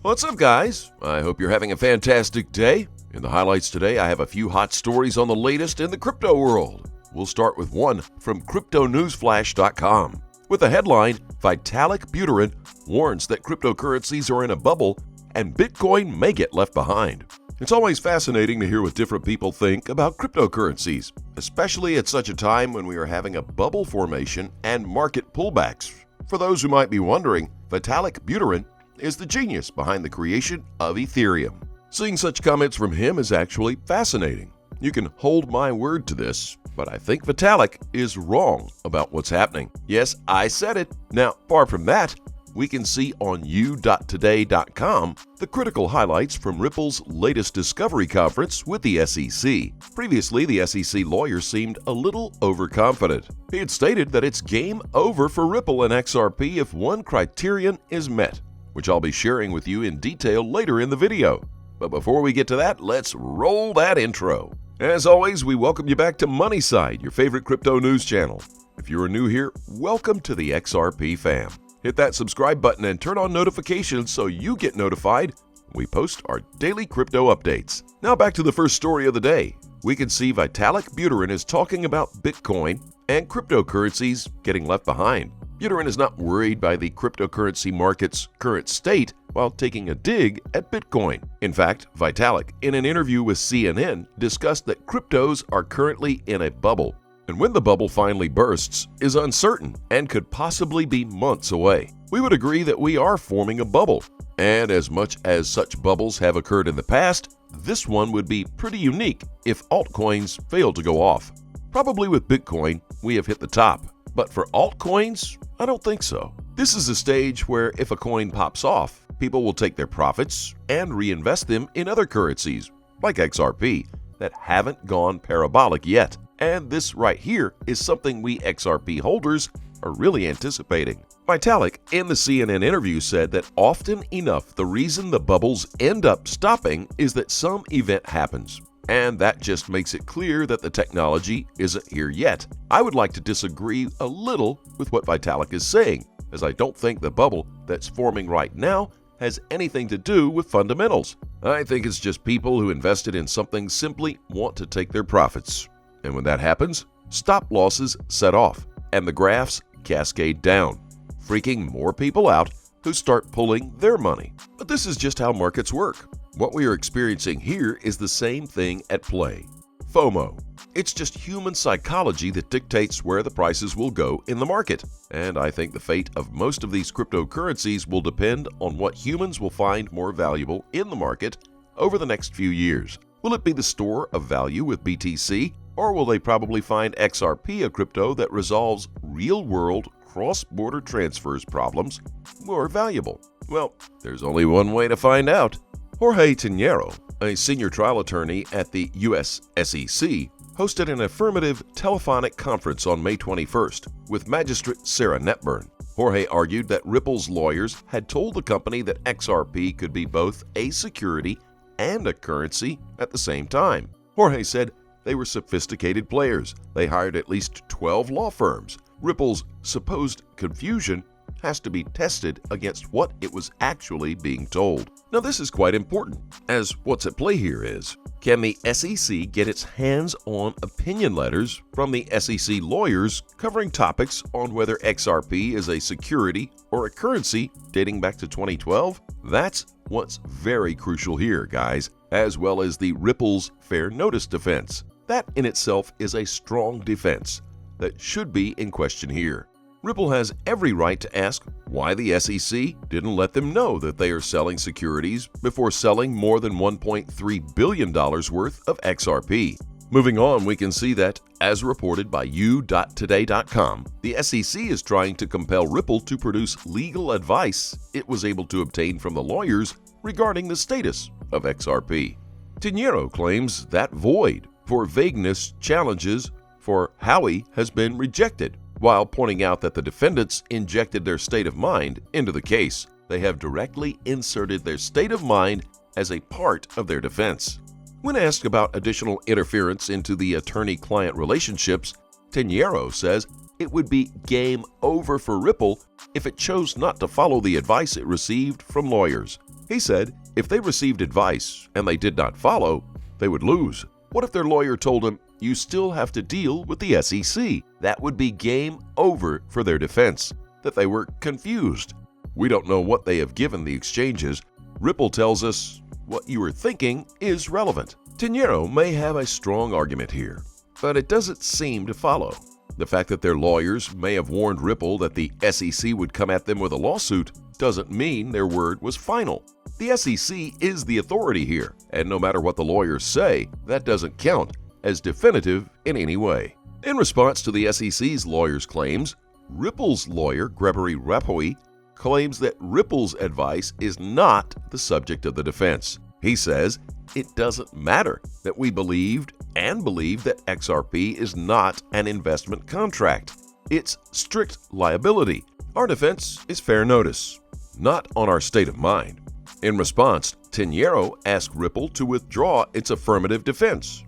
What's up, guys? I hope you're having a fantastic day. In the highlights today, I have a few hot stories on the latest in the crypto world. We'll start with one from cryptonewsflash.com with the headline, Vitalik Buterin warns that cryptocurrencies are in a bubble and Bitcoin may get left behind. It's always fascinating to hear what different people think about cryptocurrencies, especially at such a time when we are having a bubble formation and market pullbacks. For those who might be wondering, Vitalik Buterin is the genius behind the creation of Ethereum. Seeing such comments from him is actually fascinating. You can hold my word to this, but I think Vitalik is wrong about what's happening. Yes, I said it. Now, far from that, we can see on u.today.com the critical highlights from Ripple's latest discovery conference with the SEC. Previously, the SEC lawyer seemed a little overconfident. He had stated that it's game over for Ripple and XRP if one criterion is met, which I'll be sharing with you in detail later in the video. But before we get to that, let's roll that intro. As always, we welcome you back to Moneyside, your favorite crypto news channel. If you are new here, welcome to the XRP fam. Hit that subscribe button and turn on notifications so you get notified when we post our daily crypto updates. Now back to the first story of the day. We can see Vitalik Buterin is talking about Bitcoin and cryptocurrencies getting left behind. Buterin is not worried by the cryptocurrency market's current state while taking a dig at Bitcoin. In fact, Vitalik, in an interview with CNN, discussed that cryptos are currently in a bubble, and when the bubble finally bursts is uncertain and could possibly be months away. We would agree that we are forming a bubble, and as much as such bubbles have occurred in the past, this one would be pretty unique if altcoins fail to go off. Probably with Bitcoin, we have hit the top. But for altcoins, I don't think so. This is a stage where if a coin pops off, people will take their profits and reinvest them in other currencies, like XRP, that haven't gone parabolic yet. And this right here is something we XRP holders are really anticipating. Vitalik, in the CNN interview, said that often enough the reason the bubbles end up stopping is that some event happens. And that just makes it clear that the technology isn't here yet. I would like to disagree a little with what Vitalik is saying, as I don't think the bubble that's forming right now has anything to do with fundamentals. I think it's just people who invested in something simply want to take their profits. And when that happens, stop losses set off, and the graphs cascade down, freaking more people out who start pulling their money. But this is just how markets work. What we are experiencing here is the same thing at play. FOMO. It's just human psychology that dictates where the prices will go in the market. And I think the fate of most of these cryptocurrencies will depend on what humans will find more valuable in the market over the next few years. Will it be the store of value with BTC, or will they probably find XRP, a crypto that resolves real-world cross-border transfers problems, more valuable? Well, there's only one way to find out. Jorge Tinero, a senior trial attorney at the U.S. SEC, hosted an affirmative telephonic conference on May 21st with Magistrate Sarah Netburn. Jorge argued that Ripple's lawyers had told the company that XRP could be both a security and a currency at the same time. Jorge said they were sophisticated players. They hired at least 12 law firms. Ripple's supposed confusion has to be tested against what it was actually being told. Now, this is quite important, as what's at play here is, can the SEC get its hands on opinion letters from the SEC lawyers covering topics on whether XRP is a security or a currency dating back to 2012? That's what's very crucial here, guys, as well as the Ripple's fair notice defense. That in itself is a strong defense that should be in question here. Ripple has every right to ask why the SEC didn't let them know that they are selling securities before selling more than $1.3 billion worth of XRP. Moving on, we can see that, as reported by u.today.com, the SEC is trying to compel Ripple to produce legal advice it was able to obtain from the lawyers regarding the status of XRP. Tinero claims that void for vagueness challenges for Howey has been rejected, while pointing out that the defendants injected their state of mind into the case. They have directly inserted their state of mind as a part of their defense. When asked about additional interference into the attorney-client relationships, Tinero says it would be game over for Ripple if it chose not to follow the advice it received from lawyers. He said if they received advice and they did not follow, they would lose. What if their lawyer told them, you still have to deal with the SEC? That would be game over for their defense, that they were confused. We don't know what they have given the exchanges. Ripple tells us what you are thinking is relevant. Dinero may have a strong argument here, but it doesn't seem to follow. The fact that their lawyers may have warned Ripple that the SEC would come at them with a lawsuit doesn't mean their word was final. The SEC is the authority here, and no matter what the lawyers say, that doesn't count as definitive in any way. In response to the SEC's lawyers' claims, Ripple's lawyer, Gregory Rapoi, claims that Ripple's advice is not the subject of the defense. He says, it doesn't matter that we believed and believe that XRP is not an investment contract. It's strict liability. Our defense is fair notice, not on our state of mind. In response, Dinero asked Ripple to withdraw its affirmative defense.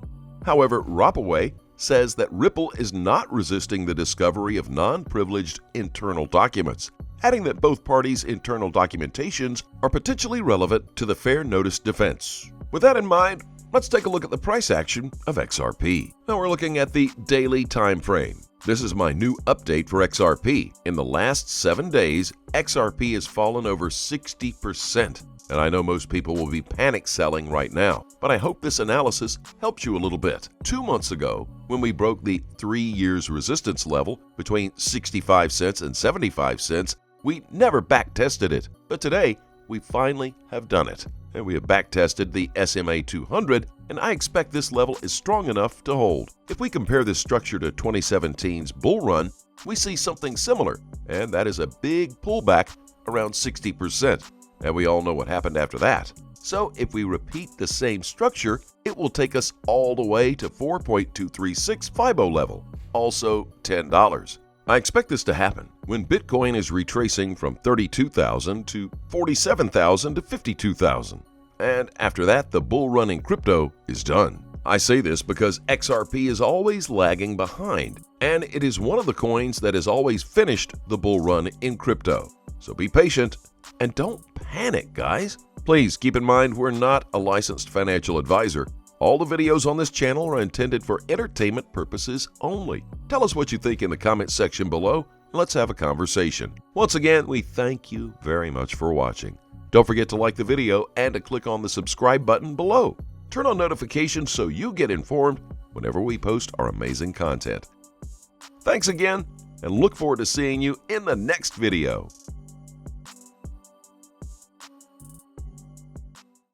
However, Rapoi says that Ripple is not resisting the discovery of non-privileged internal documents, adding that both parties' internal documentations are potentially relevant to the fair notice defense. With that in mind, let's take a look at the price action of XRP. Now we're looking at the daily time frame. This is my new update for XRP. In the last 7 days, XRP has fallen over 60%. And I know most people will be panic selling right now, but I hope this analysis helps you a little bit. 2 months ago, when we broke the 3 years resistance level between 65 cents and 75 cents, we never back-tested it. But today, we finally have done it. And we have back-tested the SMA 200, and I expect this level is strong enough to hold. If we compare this structure to 2017's bull run, we see something similar, and that is a big pullback around 60%. And we all know what happened after that. So if we repeat the same structure, it will take us all the way to 4.236 FIBO level, also $10. I expect this to happen when Bitcoin is retracing from 32,000 to 47,000 to 52,000. And after that, the bull run in crypto is done. I say this because XRP is always lagging behind, and it is one of the coins that has always finished the bull run in crypto. So be patient and don't panic, guys. Please keep in mind we're not a licensed financial advisor. All the videos on this channel are intended for entertainment purposes only. Tell us what you think in the comment section below, and let's have a conversation. Once again, we thank you very much for watching. Don't forget to like the video and to click on the subscribe button below. Turn on notifications so you get informed whenever we post our amazing content. Thanks again, and look forward to seeing you in the next video.